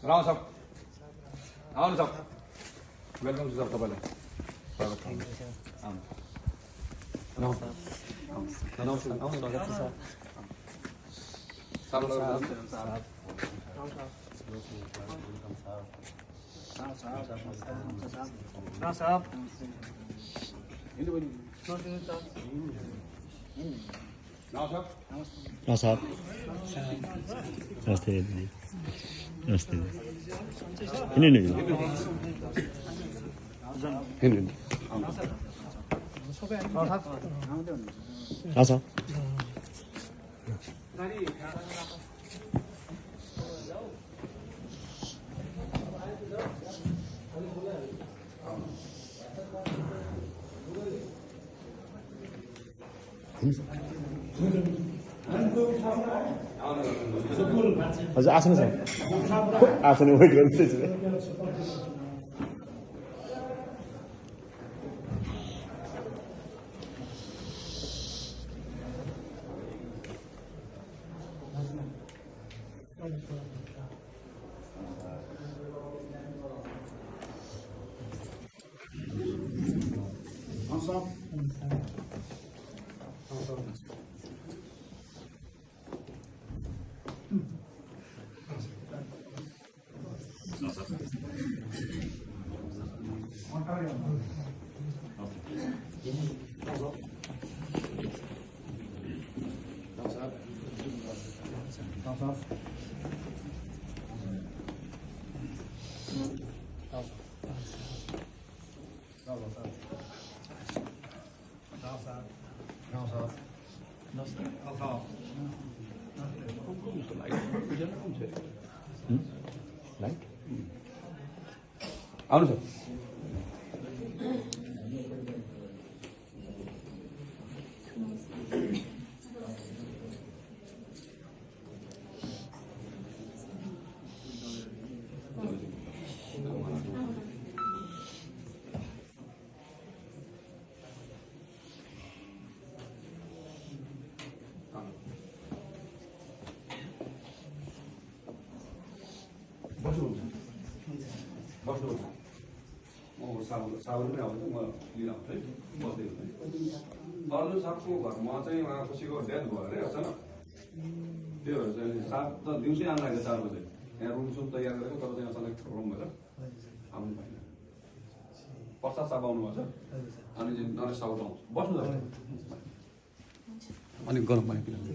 राव साहब आउनु साहब वेलकम टु साहब तपाईलाई स्वागत छ आउनु साहब नमस्ते दीदी नमस्ते साहब हजुर आसन छ आसन वेट गर्दैछु आउनु सर साबुन पनि आउँछ म लिन आउँछु है बस्दै हुँदै अर्जुन साहबको घरमा चाहिँ उहाँ कसैको डेथ भयो अरे अचानक त्यो भएर चाहिँ साहब त दिउँसै आउनु लाग्यो 4 बजे यहाँ रुम सुम तयार गरेको तर चाहिँ अचानक प्रब्लम भएर आउनु भएन प्रसाद साहब आउनुभएको छ अनि चाहिँ नरेश साहब आउँछ बस्नु त अनि गरम पानी पिलाउनु